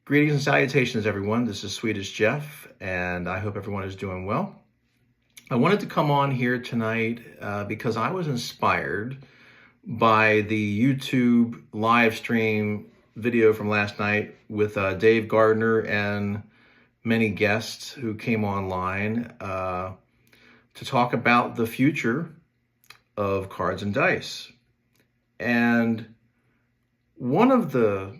Greetings and salutations, everyone. This is Swedish Jeff, and I hope everyone is doing well. I wanted to come on here tonight because I was inspired by the YouTube live stream video from last night with Dave Gardner and many guests who came online to talk about the future of cards and dice. And one of the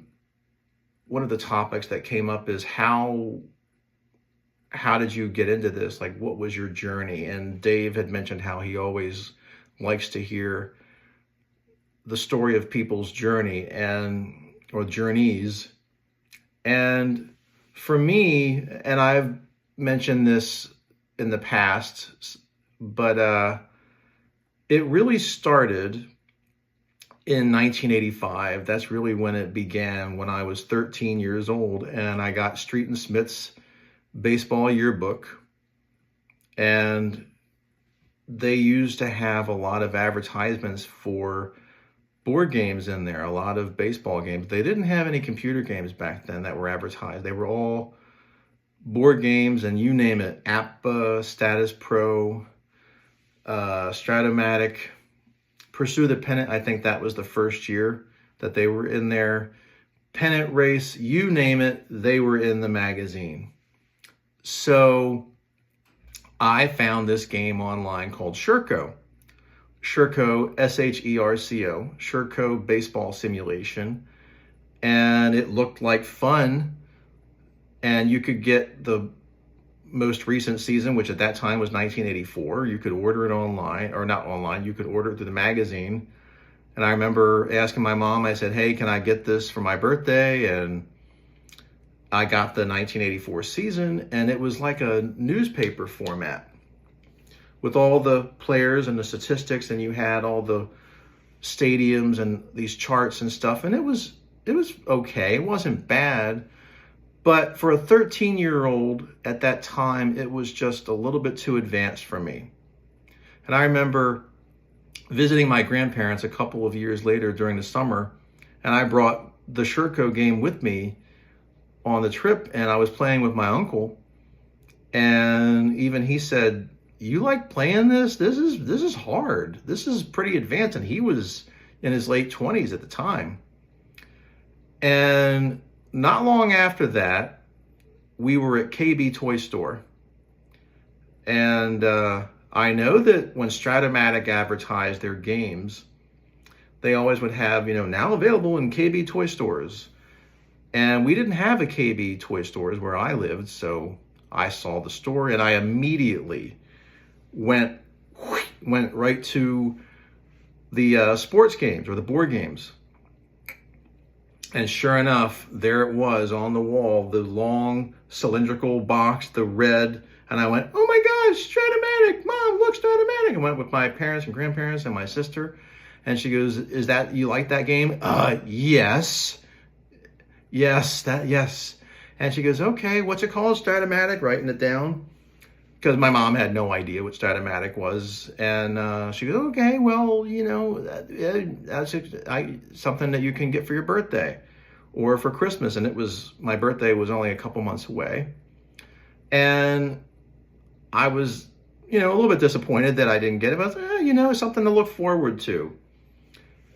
topics that came up is how did you get into this? Like, what was your journey? And Dave had mentioned how he always likes to hear the story of people's journey or journeys. And for me, and I've mentioned this in the past, but it really started in 1985. That's really when it began, when I was 13 years old and I got Street and Smith's baseball yearbook. And they used to have a lot of advertisements for board games in there, a lot of baseball games. They didn't have any computer games back then that were advertised. They were all board games, and you name it, APBA, Status Pro, Stratomatic, Pursue the Pennant. I think that was the first year that they were in there. Pennant Race, you name it, they were in the magazine. So I found this game online called Sherco. Sherco, S-H-E-R-C-O, Sherco Baseball Simulation. And it looked like fun. And you could get the most recent season, which at that time was 1984. You could order it online, or not online, you could order it through the magazine. And I remember asking my mom, I said, hey, can I get this for my birthday? And I got the 1984 season, and it was like a newspaper format with all the players and the statistics, and you had all the stadiums and these charts and stuff. And it was okay. It wasn't bad. But for a 13-year-old at that time, it was just a little bit too advanced for me. And I remember visiting my grandparents a couple of years later during the summer, and I brought the Sherco game with me on the trip, and I was playing with my uncle, and even he said, you like playing this? This is hard. This is pretty advanced. And he was in his late 20s at the time. And not long after that, we were at KB Toy Store. And I know that when Stratomatic advertised their games, they always would have, now available in KB Toy Stores. And we didn't have a KB Toy Stores where I lived, so I saw the store and I immediately went right to the sports games or the board games. And sure enough, there it was on the wall, the long cylindrical box, the red. And I went, oh my gosh, Stratomatic, Mom, look, Stratomatic. I went with my parents and grandparents and my sister. And she goes, you like that game? Yes. Yes. And she goes, okay, what's it called? Stratomatic, writing it down. Because my mom had no idea what Stratomatic was. And she goes, okay, well, that's something that you can get for your birthday or for Christmas. And my birthday was only a couple months away. And I was, a little bit disappointed that I didn't get it. But I was something to look forward to.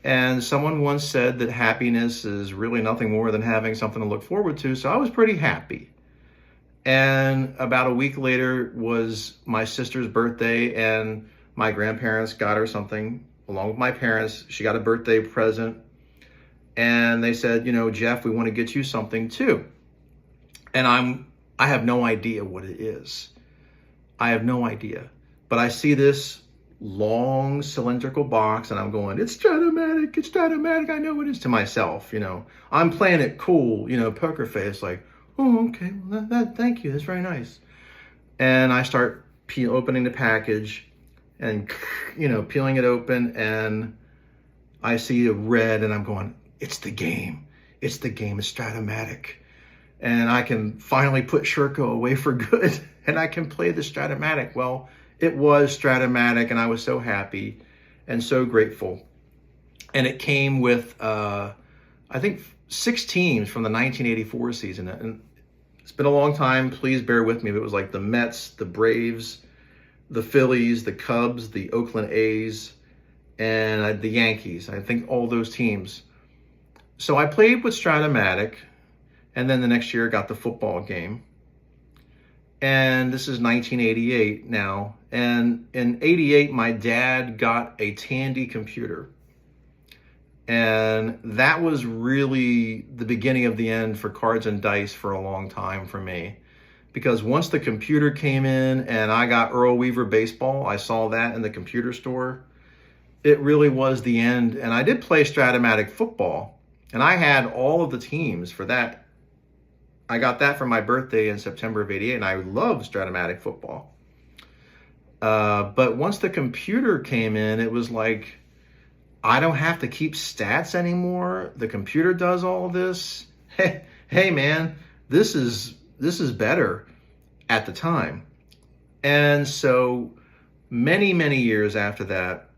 And someone once said that happiness is really nothing more than having something to look forward to. So I was pretty happy. And about a week later was my sister's birthday, and my grandparents got her something along with my parents. She got a birthday present, and they said, Jeff, we want to get you something too. And I have no idea what it is. I have no idea. But I see this long cylindrical box and I'm going, it's Stratomatic, I know it is, to myself, I'm playing it cool, poker face, like, oh, okay, well, thank you, that's very nice. And I start opening the package and, peeling it open, and I see a red, and I'm going, it's the game, it's Stratomatic. And I can finally put Sherco away for good, and I can play the Stratomatic. Well, it was Stratomatic, and I was so happy and so grateful. And it came with, I think, 6 teams from the 1984 season. And it's been a long time. Please bear with me. But it was like the Mets, the Braves, the Phillies, the Cubs, the Oakland A's, and the Yankees. I think all those teams. So I played with Strat-O-Matic, and then the next year I got the football game. And this is 1988 now. And in 88, my dad got a Tandy computer. And that was really the beginning of the end for cards and dice for a long time for me. Because once the computer came in and I got Earl Weaver baseball, I saw that in the computer store. It really was the end. And I did play Strat-O-Matic football. And I had all of the teams for that. I got that for my birthday in September of 88, and I loved Strat-O-Matic football. But once the computer came in, it was like, I don't have to keep stats anymore. The computer does all this. Hey man, this is better at the time. And so many years after that,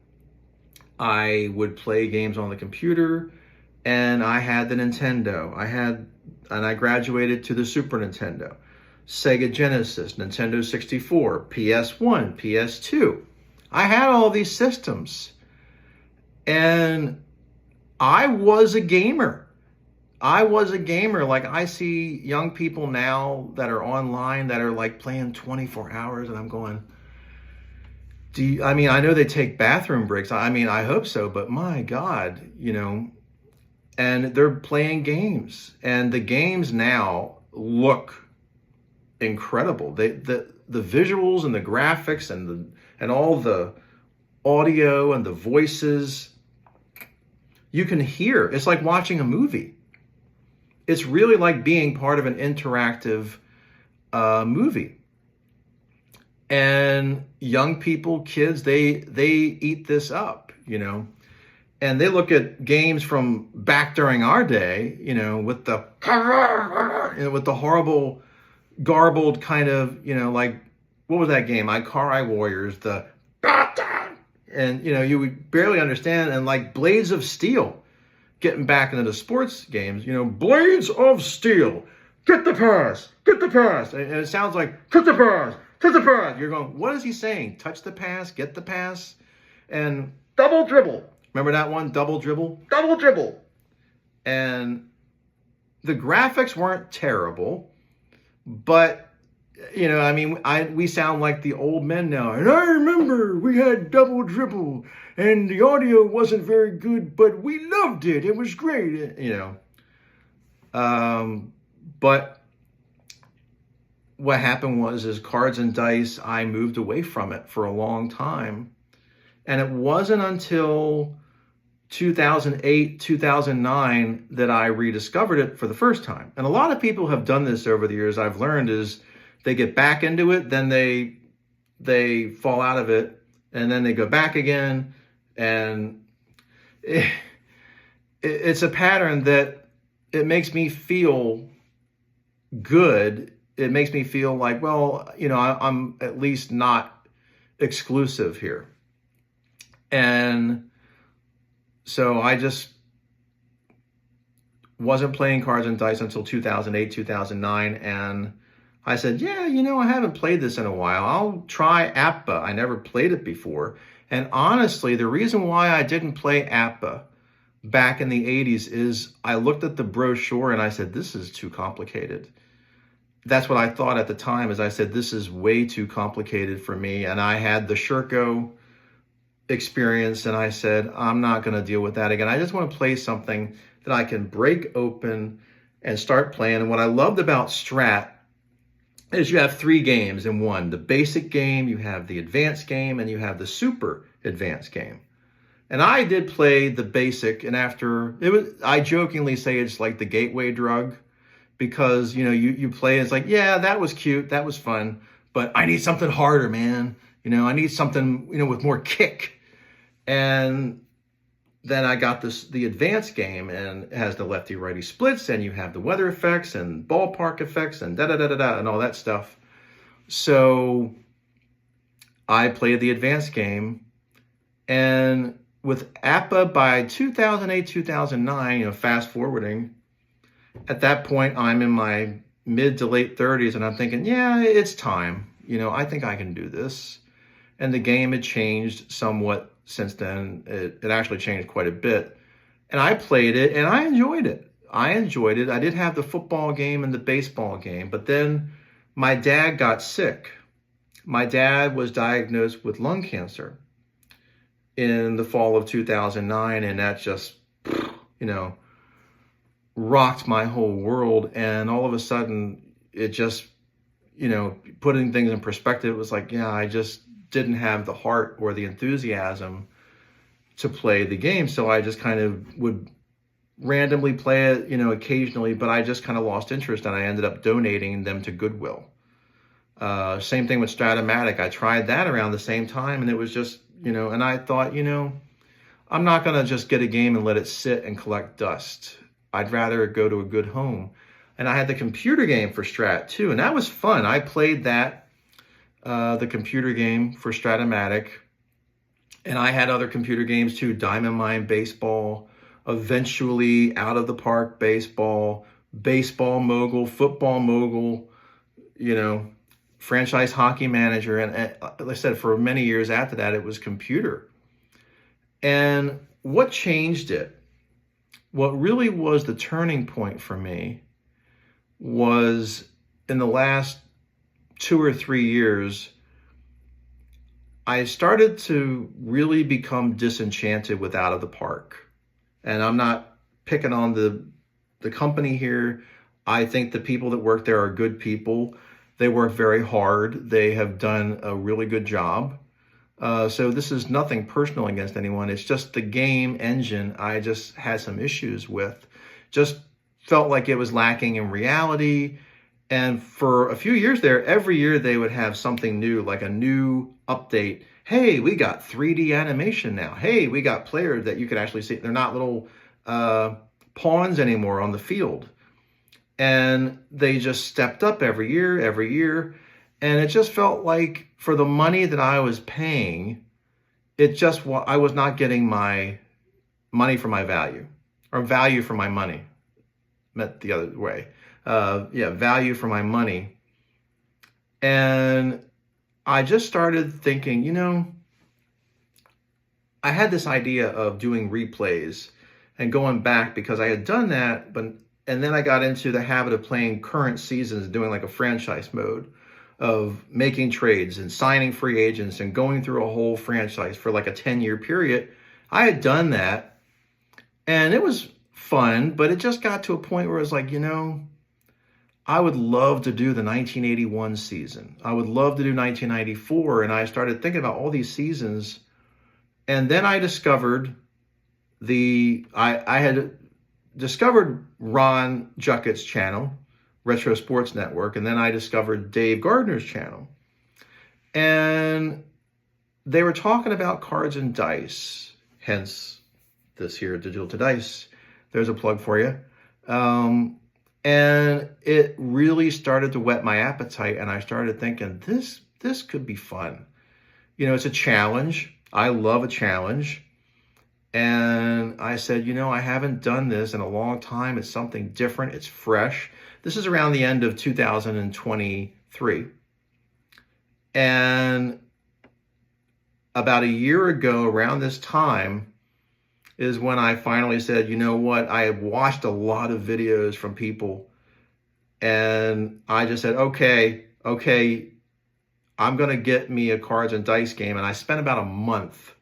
I would play games on the computer, and I had the Nintendo. And I graduated to the Super Nintendo, Sega Genesis, Nintendo 64, PS1, PS2. I had all these systems. And I was a gamer. Like, I see young people now that are online that are like playing 24 hours, and I'm going, I know they take bathroom breaks. I hope so, but my God, and they're playing games, and the games now look incredible. The visuals and the graphics and all the audio and the voices, you can hear. It's like watching a movie. It's really like being part of an interactive movie. And young people, kids, they eat this up, And they look at games from back during our day, with the horrible, garbled kind of, like, what was that game? Ikari Warriors, and you would barely understand, and like Blades of Steel, getting back into the sports games, Blades of Steel, get the pass, and it sounds like touch the pass. You're going, what is he saying? Touch the pass, get the pass, and double dribble. Remember that one? Double dribble. And the graphics weren't terrible, but we sound like the old men now. And I remember we had double dribble, and the audio wasn't very good, but we loved it. It was great, But what happened is cards and dice, I moved away from it for a long time. And it wasn't until 2008, 2009 that I rediscovered it for the first time. And a lot of people have done this over the years. I've learned is they get back into it, then they fall out of it, and then they go back again. And it's a pattern that it makes me feel good. It makes me feel like, well, I'm at least not exclusive here. And so I just wasn't playing cards and dice until 2008, 2009. And I said, yeah, I haven't played this in a while. I'll try APBA. I never played it before. And honestly, the reason why I didn't play APBA back in the 80s is I looked at the brochure and I said, this is too complicated. That's what I thought at the time, is I said, this is way too complicated for me. And I had the Sherco experience, and I said, I'm not going to deal with that again. I just want to play something that I can break open and start playing. And what I loved about Strat is you have 3 games in one. The basic game, you have the advanced game, and you have the super advanced game. And I did play the basic, and I jokingly say it's like the gateway drug, because you play, it's like, yeah, that was cute, that was fun, but I need something harder, man. I need something with more kick. And then I got the advanced game, and it has the lefty righty splits, and you have the weather effects and ballpark effects and and all that stuff. So I played the advanced game, and with APBA by 2008, 2009, fast forwarding, At that point, I'm in my mid to late 30s, and I'm thinking, yeah, it's time. I think I can do this. And the game had changed somewhat since then. It actually changed quite a bit. And I played it, and I enjoyed it. I did have the football game and the baseball game, but then my dad got sick. My dad was diagnosed with lung cancer in the fall of 2009, and that just, you know, rocked my whole world. And all of a sudden, it just, putting things in perspective, it was like, yeah, I just didn't have the heart or the enthusiasm to play the game. So I just kind of would randomly play it, occasionally, but I just kind of lost interest, and I ended up donating them to Goodwill. Same thing with Stratomatic. I tried that around the same time, and it was just, and I thought, I'm not going to just get a game and let it sit and collect dust. I'd rather go to a good home. And I had the computer game for Strat too, and that was fun. I played that, the computer game for Stratomatic, and I had other computer games too, Diamond Mine Baseball, eventually Out of the Park Baseball, Baseball Mogul, Football Mogul, Franchise Hockey Manager. And like I said, for many years after that, it was computer. And what changed it? What really was the turning point for me was in the last 2 or 3 years, I started to really become disenchanted with Out of the Park. And I'm not picking on the company here. I think the people that work there are good people. They work very hard. They have done a really good job. So this is nothing personal against anyone. It's just the game engine I just had some issues with. Just felt like it was lacking in reality. And for a few years there, every year they would have something new, like a new update. Hey, we got 3D animation now. Hey, we got players that you could actually see. They're not little pawns anymore on the field. And they just stepped up every year. And it just felt like for the money that I was paying, I was not getting my money for my value, or value for my money. Meant the other way. Value for my money. And I just started thinking, I had this idea of doing replays and going back, because I had done that, and then I got into the habit of playing current seasons, doing like a franchise mode of making trades and signing free agents and going through a whole franchise for like a 10-year period. I had done that, and it was fun, but it just got to a point where it was like, I would love to do the 1981 season. I would love to do 1994. And I started thinking about all these seasons. And then I discovered I had discovered Ron Juckett's channel, Retro Sports Network. And then I discovered Dave Gardner's channel. And they were talking about cards and dice, hence this here, Digital to Dice. There's a plug for you. And it really started to whet my appetite, and I started thinking, this could be fun. It's a challenge. I love a challenge. And I said, I haven't done this in a long time. It's something different. It's fresh. This is around the end of 2023. And about a year ago, around this time, is when I finally said, you know what? I had watched a lot of videos from people, and I just said, okay, I'm going to get me a cards and dice game. And I spent about a month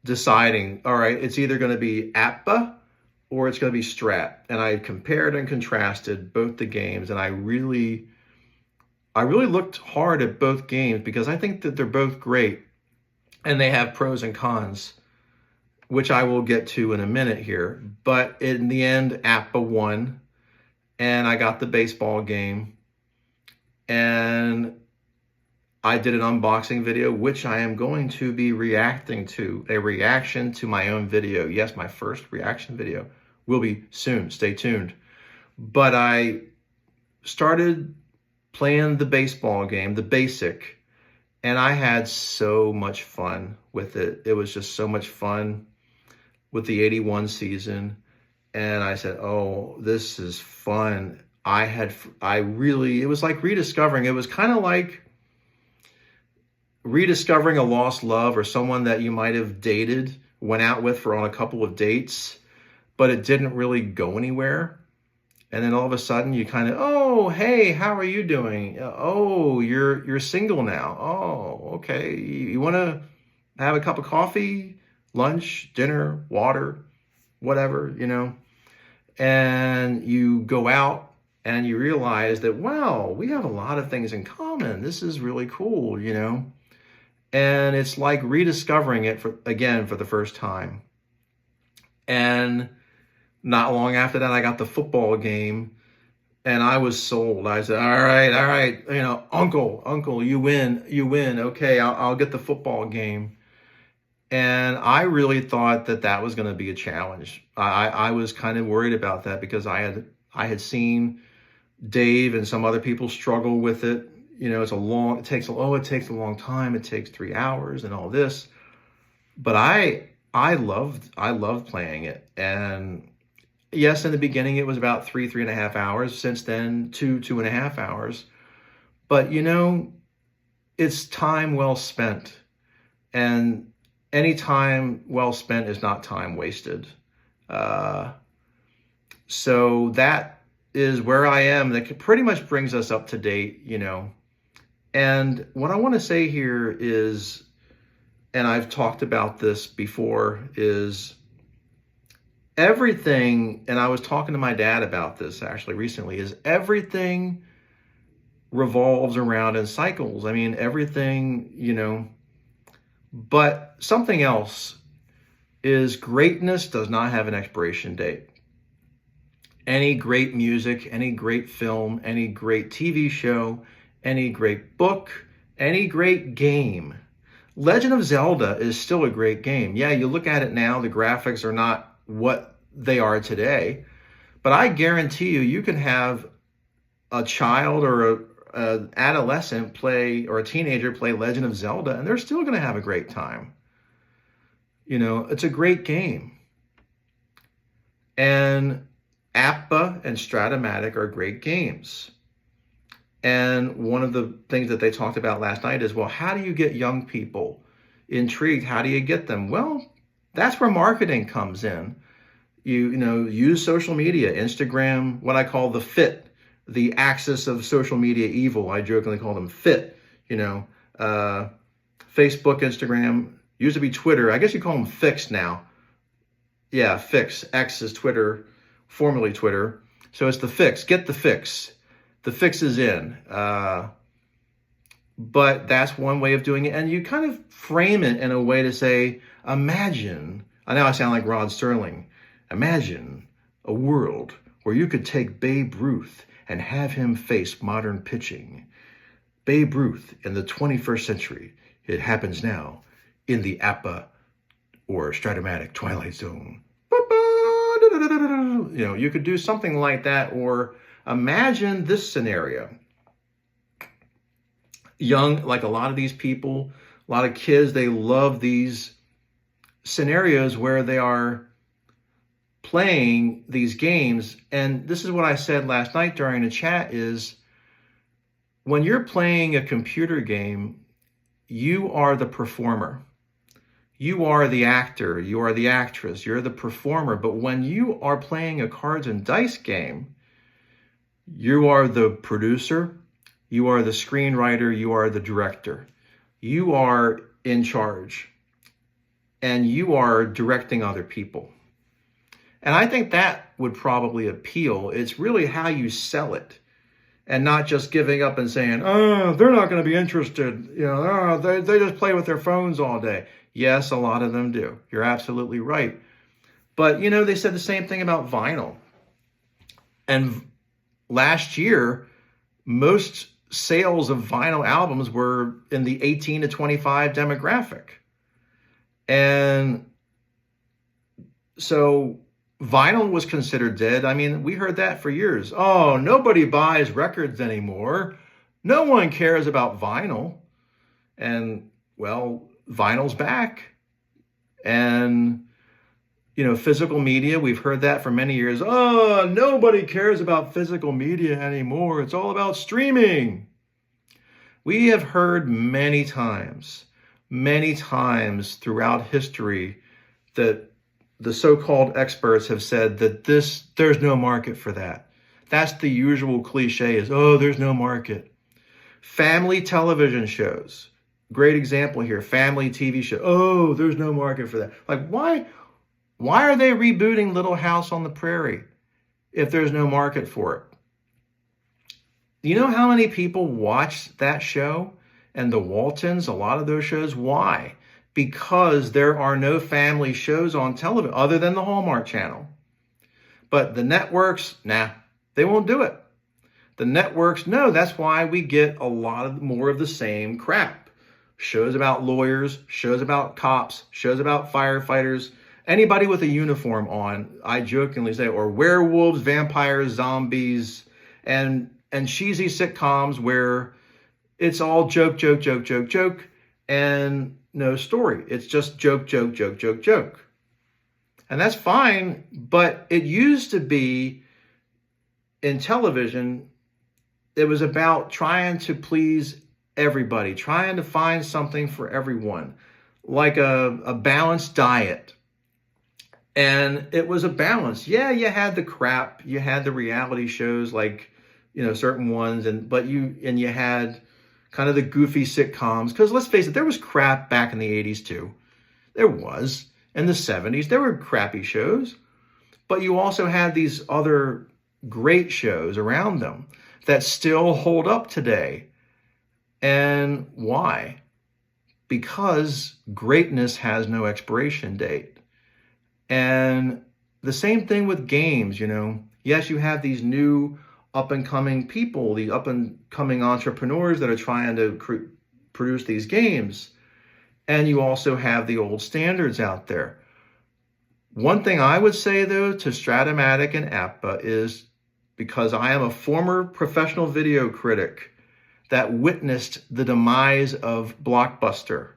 deciding, all right, it's either going to be APBA or it's going to be Strat. And I compared and contrasted both the games, and I really looked hard at both games, because I think that they're both great and they have pros and cons, which I will get to in a minute here. But in the end, APBA won, and I got the baseball game. And I did an unboxing video, which I am going to be reacting to, a reaction to my own video. Yes, my first reaction video will be soon. Stay tuned. But I started playing the baseball game, the basic, and I had so much fun with it. It was just so much fun with the 81 season. And I said, oh, this is fun. It was like rediscovering. It was kind of like rediscovering a lost love or someone that you might have dated, went out with for on a couple of dates, but it didn't really go anywhere. And then all of a sudden you kind of, oh, hey, how are you doing? Oh, you're single now. Oh, okay. You want to have a cup of coffee, lunch, dinner, water, whatever, and you go out and you realize that, wow, we have a lot of things in common. This is really cool, and it's like rediscovering it for the first time. And not long after that, I got the football game and I was sold. I said, all right, uncle, you win. Okay, I'll get the football game. And I really thought that was going to be a challenge. I was kind of worried about that because I had seen Dave and some other people struggle with it. It takes a long time. It takes 3 hours and all this. But I loved playing it. And yes, in the beginning it was about 3.5 hours. Since then, 2.5 hours. But it's time well spent. And any time well spent is not time wasted. So that is where I am. That pretty much brings us up to date, And what I want to say here is, and I've talked about this before, is everything, and I was talking to my dad about this actually recently, is everything revolves around in cycles. I mean, everything, but something else is greatness does not have an expiration date. Any great music, any great film, any great TV show, any great book, any great game. Legend of Zelda is still a great game. Yeah, you look at it now, the graphics are not what they are today, but I guarantee you can have a child or an adolescent play, or a teenager play Legend of Zelda, and they're still going to have a great time. It's a great game. And APBA and Stratomatic are great games. And one of the things that they talked about last night is, well, how do you get young people intrigued? How do you get them? Well, that's where marketing comes in. Use social media, Instagram, what I call the fit, the axis of social media evil. I jokingly call them fit, Facebook, Instagram, used to be Twitter. I guess you call them Fix now. Yeah, Fix. X is Twitter, formerly Twitter. So it's the fix. Get the fix. The fix is in. But that's one way of doing it. And you kind of frame it in a way to say, imagine, I know I sound like Rod Serling, imagine a world where you could take Babe Ruth and have him face modern pitching. Babe Ruth in the 21st century. It happens now in the APBA or Stratomatic Twilight Zone. You could do something like that, or imagine this scenario. Young, like a lot of these people, a lot of kids, they love these scenarios where they are playing these games. And this is what I said last night during the chat is, when you're playing a computer game, you are the performer. You are the actor, you are the actress, you're the performer. But when you are playing a cards and dice game, you are the producer, you are the screenwriter, you are the director. You are in charge, and you are directing other people. And I think that would probably appeal. It's really how you sell it, and not just giving up and saying, oh, they're not going to be interested. They just play with their phones all day. Yes, a lot of them do. You're absolutely right. But, they said the same thing about vinyl. And last year, most sales of vinyl albums were in the 18 to 25 demographic. And so vinyl was considered dead. I mean, we heard that for years. Oh, nobody buys records anymore. No one cares about vinyl. And, well, vinyl's back. And, Physical media, we've heard that for many years. Oh, nobody cares about physical media anymore. It's all about streaming. We have heard many times throughout history that the so-called experts have said that there's no market for that. That's the usual cliche is, oh, there's no market. Family television shows, great example here, family TV show. Oh, there's no market for that. Like, why are they rebooting Little House on the Prairie if there's no market for it? You know how many people watch that show and the Waltons, a lot of those shows? Why? Because there are no family shows on television other than the Hallmark Channel. But the networks, they won't do it. The networks, no, that's why we get a lot more of the same crap. Shows about lawyers, shows about cops, shows about firefighters, anybody with a uniform on, I jokingly say, or werewolves, vampires, zombies, and cheesy sitcoms where it's all joke, and no story. It's just joke. And that's fine, but it used to be in television, it was about trying to please everybody, trying to find something for everyone, like a balanced diet. And it was a balance. Yeah, you had the crap, you had the reality shows like, certain ones, but you had kind of the goofy sitcoms, because let's face it, there was crap back in the 80s too. There was. In the 70s, there were crappy shows, but you also had these other great shows around them that still hold up today. And why? Because greatness has no expiration date. And the same thing with games, Yes, you have these new up-and-coming people, the up-and-coming entrepreneurs that are trying to produce these games. And you also have the old standards out there. One thing I would say, though, to Stratomatic and APBA is, because I am a former professional video critic that witnessed the demise of Blockbuster,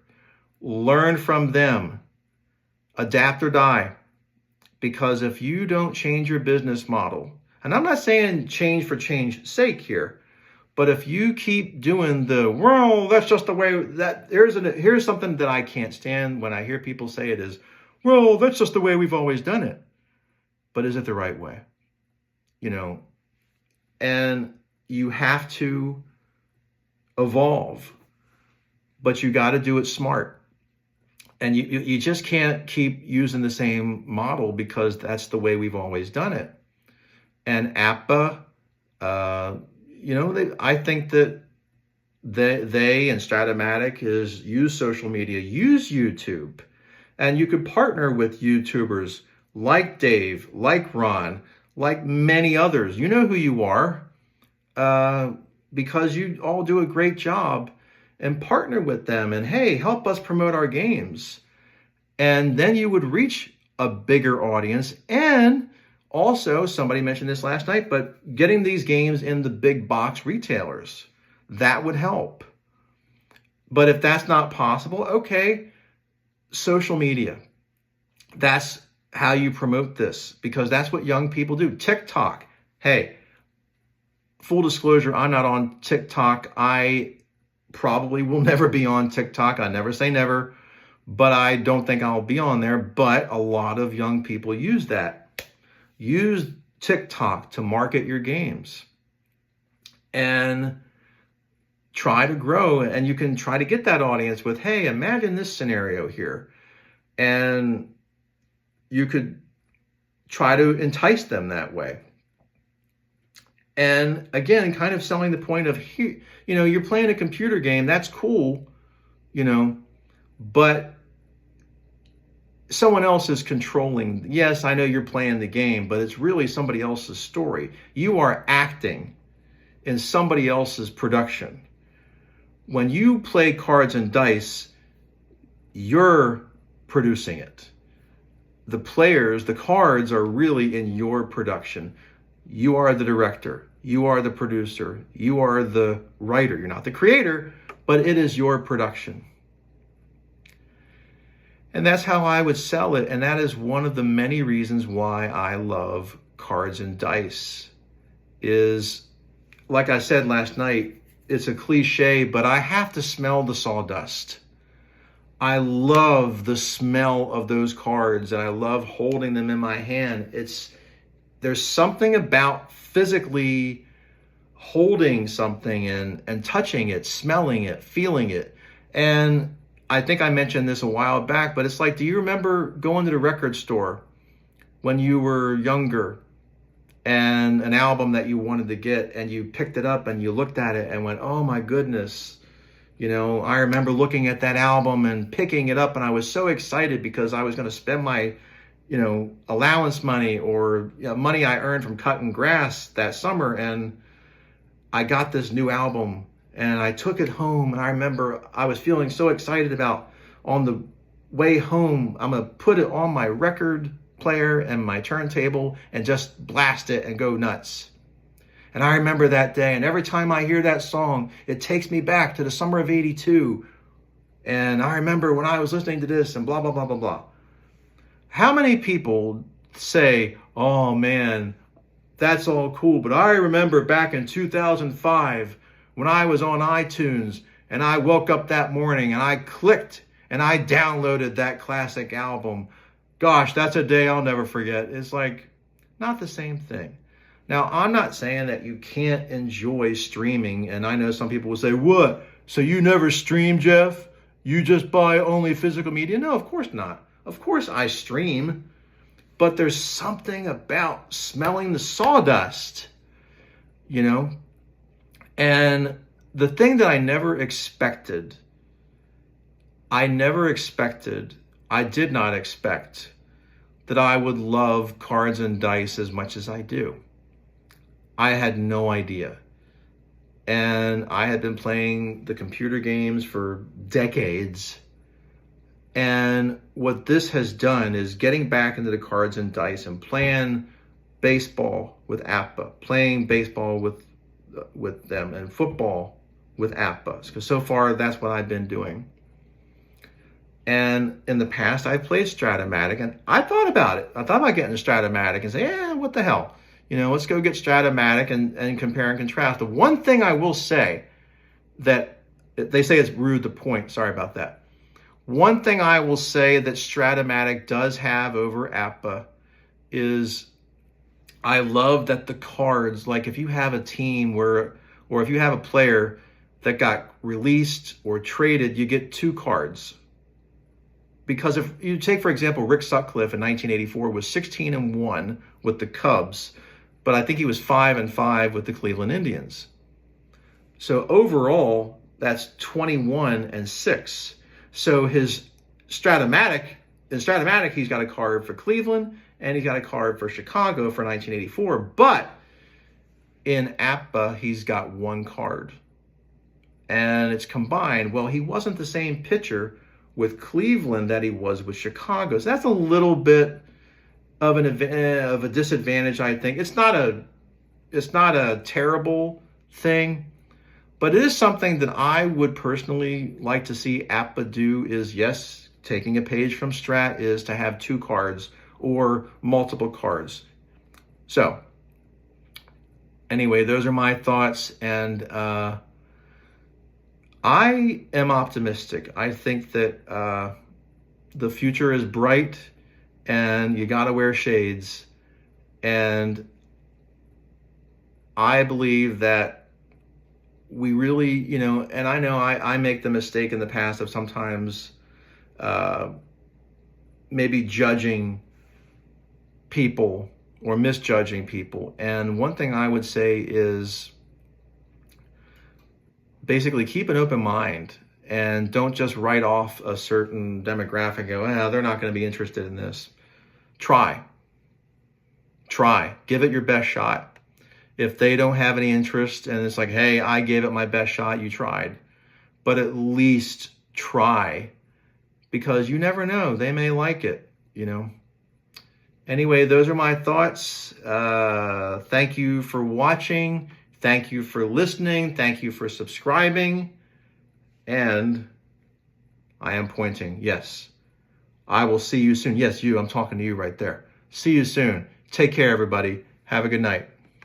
learn from them, adapt or die. Because if you don't change your business model, and I'm not saying change for change's sake here, but if you keep doing that's just the way that here's something that I can't stand when I hear people say it is, that's just the way we've always done it. But is it the right way? And you have to evolve, but you got to do it smart. And you just can't keep using the same model because that's the way we've always done it. And APBA, I think that they and Stratomatic use social media, use YouTube. And you could partner with YouTubers like Dave, like Ron, like many others. You know who you are, because you all do a great job, and partner with them and, hey, help us promote our games. And then you would reach a bigger audience. And also, somebody mentioned this last night, but getting these games in the big box retailers, that would help. But if that's not possible, okay, social media. That's how you promote this, because that's what young people do. TikTok. Hey, full disclosure, I'm not on TikTok. I probably will never be on TikTok. I never say never, but I don't think I'll be on there. But a lot of young people use that. Use TikTok to market your games and try to grow. And you can try to get that audience with, hey, imagine this scenario here. And you could try to entice them that way. And again, kind of selling the point of, you're playing a computer game, that's cool, but someone else is controlling. Yes, I know you're playing the game, but it's really somebody else's story. You are acting in somebody else's production. When you play cards and dice, you're producing it. The players, the cards are really in your production. You are the director. You are the producer. You are the writer. You're not the creator, but it is your production. And that's how I would sell it. And that is one of the many reasons why I love cards and dice. Is, like I said last night, it's a cliche, but I have to smell the sawdust. I love the smell of those cards, and I love holding them in my hand. There's something about physically holding something and touching it, smelling it, feeling it. And I think I mentioned this a while back, but it's like, do you remember going to the record store when you were younger and an album that you wanted to get, and you picked it up and you looked at it and went, oh my goodness. I remember looking at that album and picking it up, and I was so excited because I was going to spend my, allowance money or money I earned from cutting grass that summer. And I got this new album and I took it home, and I remember I was feeling so excited about, on the way home, I'm going to put it on my record player and my turntable and just blast it and go nuts. And I remember that day, and every time I hear that song, it takes me back to the summer of '82. And I remember when I was listening to this and blah, blah, blah, blah, blah. How many people say, oh man, that's all cool, but I remember back in 2005 when I was on iTunes and I woke up that morning and I clicked and I downloaded that classic album. Gosh, that's a day I'll never forget. It's like not the same thing. Now, I'm not saying that you can't enjoy streaming, and I know some people will say, what? So you never stream, Jeff? You just buy only physical media? No, of course not. Of course I stream, but there's something about smelling the sawdust, And the thing that I did not expect that I would love cards and dice as much as I do. I had no idea. And I had been playing the computer games for decades. And what this has done is getting back into the cards and dice and playing baseball with APBA, playing baseball with them, and football with APBA. Because so far, that's what I've been doing. And in the past, I played Stratomatic, and I thought about it. I thought about getting a Stratomatic and say, yeah, what the hell? Let's go get Stratomatic and compare and contrast. The one thing I will say that they say it's rude to point. Sorry about that. One thing I will say that Stratomatic does have over APBA is I love that the cards, like if you have a team or if you have a player that got released or traded, you get 2 cards. Because if you take, for example, Rick Sutcliffe in 1984 was 16-1 with the Cubs, but I think he was 5-5 with the Cleveland Indians. So overall, that's 21-6. So his Stratomatic, he's got a card for Cleveland and he's got a card for Chicago for 1984. But in APBA, he's got 1 card. And it's combined. Well, he wasn't the same pitcher with Cleveland that he was with Chicago. So that's a little bit of a disadvantage, I think. It's not a terrible thing, but it is something that I would personally like to see APBA do. Is, yes, taking a page from Strat is to have 2 cards or multiple cards. So anyway, those are my thoughts, and I am optimistic. I think that the future is bright, and you got to wear shades. And I believe that we really, and I know I make the mistake in the past of sometimes maybe judging people or misjudging people. And one thing I would say is basically keep an open mind and don't just write off a certain demographic and go, well, they're not going to be interested in this. Try. Give it your best shot. If they don't have any interest and it's like, hey, I gave it my best shot, you tried. But at least try, because you never know. They may like it, Anyway, those are my thoughts. Thank you for watching. Thank you for listening. Thank you for subscribing. And I am pointing. Yes, I will see you soon. Yes, you. I'm talking to you right there. See you soon. Take care, everybody. Have a good night.